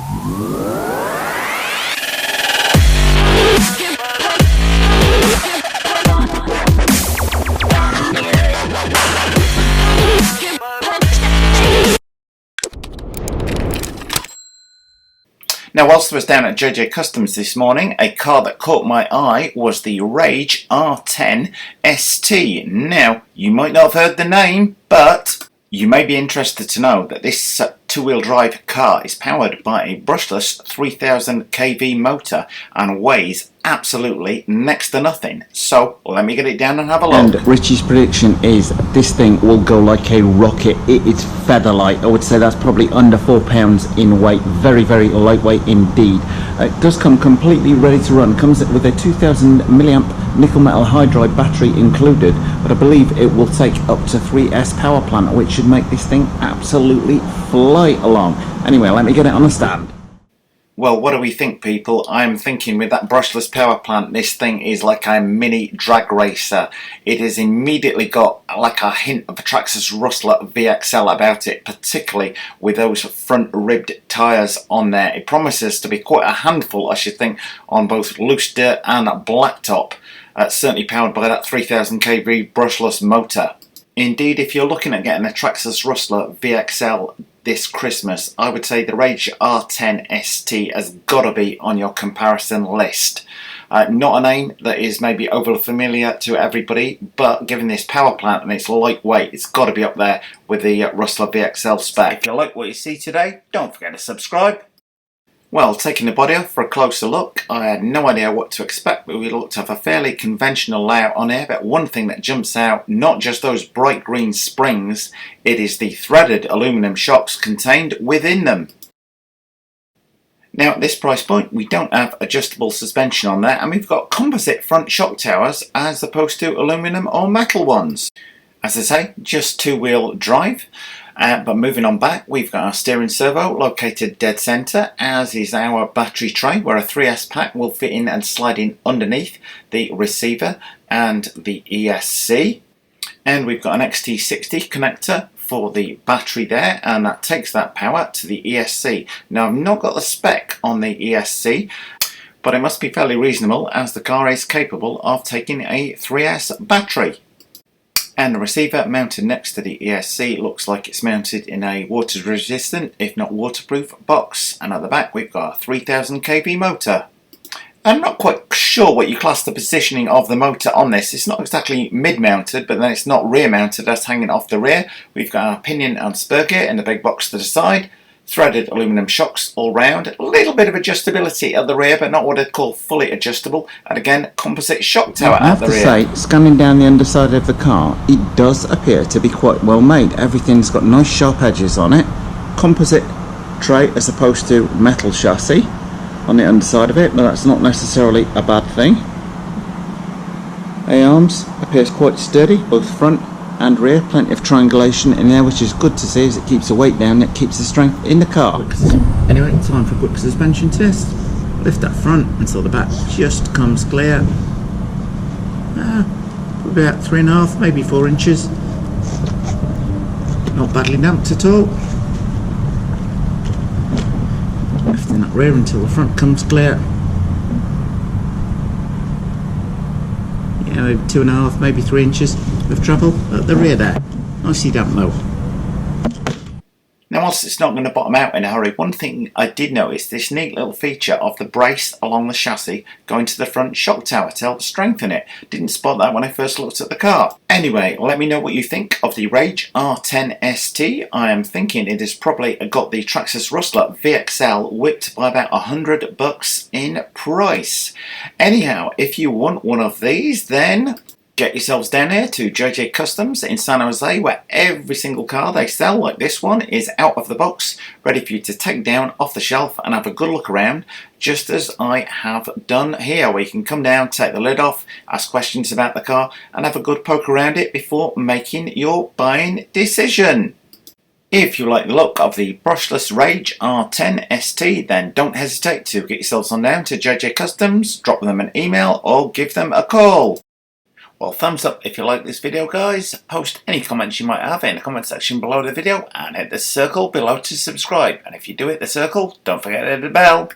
Now, whilst I was down at JJ Customs this morning, a car that caught my eye was the Rage R10ST. Now, you might not have heard the name, but you may be interested to know that this two-wheel drive car is powered by a brushless 3000 kV motor and weighs absolutely next to nothing. So let me get it down and have a look. And Richie's prediction is this thing will go like a rocket. It is feather light. I would say that's probably under 4 pounds in weight. Very, very lightweight indeed. It does come completely ready to run. Comes with a 2000 milliamp nickel metal hydride battery included, but I believe it will take up to 3S power plant, which should make this thing absolutely fly along. Anyway, let me get it on the stand. Well, what do we think, people? I'm thinking with that brushless power plant, this thing is like a mini drag racer. It has immediately got like a hint of a Traxxas Rustler VXL about it, particularly with those front ribbed tyres on there. It promises to be quite a handful, I should think, on both loose dirt and blacktop. Certainly powered by that 3000 kV brushless motor. Indeed, if you're looking at getting a Traxxas Rustler VXL this Christmas, I would say the Rage R10ST has got to be on your comparison list. Not a name that is maybe overly familiar to everybody, but given this power plant and its lightweight, it's got to be up there with the Rustler VXL spec. If you like what you see today, don't forget to subscribe. Well, taking the body off for a closer look, I had no idea what to expect, but we looked to have a fairly conventional layout on here, but one thing that jumps out, not just those bright green springs, it is the threaded aluminium shocks contained within them. Now at this price point we don't have adjustable suspension on there, and we've got composite front shock towers as opposed to aluminium or metal ones. As I say, just two-wheel drive. But moving on back, we've got our steering servo located dead centre, as is our battery tray, where a 3S pack will fit in and slide in underneath the receiver and the ESC. And we've got an XT60 connector for the battery there, and that takes that power to the ESC. Now I've not got the spec on the ESC, but it must be fairly reasonable as the car is capable of taking a 3S battery. And the receiver mounted next to the ESC looks like it's mounted in a water resistant, if not waterproof, box. And at the back we've got a 3000 kV motor. I'm not quite sure what you class the positioning of the motor on this. It's not exactly mid-mounted, but then it's not rear-mounted, that's hanging off the rear. We've got our pinion and spur gear in the big box to the side. Threaded aluminium shocks all round, a little bit of adjustability at the rear, but not what I'd call fully adjustable, and again composite shock tower at the rear. I have to say, scanning down the underside of the car, it does appear to be quite well made. Everything's got nice sharp edges on it, composite tray as opposed to metal chassis on the underside of it, but that's not necessarily a bad thing. A-arms appears quite sturdy, both front and rear, plenty of triangulation in there, which is good to see as it keeps the weight down, it keeps the strength in the car. Anyway, time for a quick suspension test. Lift that front until the back just comes clear. About 3.5, maybe 4 inches. Not badly damped at all. Lifting that rear until the front comes clear. Yeah, maybe 2.5, maybe 3 inches of trouble at the rear there. Nicely damp though. Now whilst it's not going to bottom out in a hurry, one thing I did notice, this neat little feature of the brace along the chassis going to the front shock tower to help strengthen it. Didn't spot that when I first looked at the car. Anyway, let me know what you think of the Rage R10ST. I am thinking it has probably got the Traxxas Rustler VXL whipped by about $100 in price. Anyhow, if you want one of these, then get yourselves down here to JJ Customs in San Jose, where every single car they sell, like this one, is out of the box, ready for you to take down off the shelf and have a good look around, just as I have done here, where you can come down, take the lid off, ask questions about the car, and have a good poke around it before making your buying decision. If you like the look of the brushless Rage R10ST, then don't hesitate to get yourselves on down to JJ Customs, drop them an email or give them a call. Well, thumbs up if you like this video, guys. Post any comments you might have in the comment section below the video and hit the circle below to subscribe. And if you do hit the circle, don't forget to hit the bell.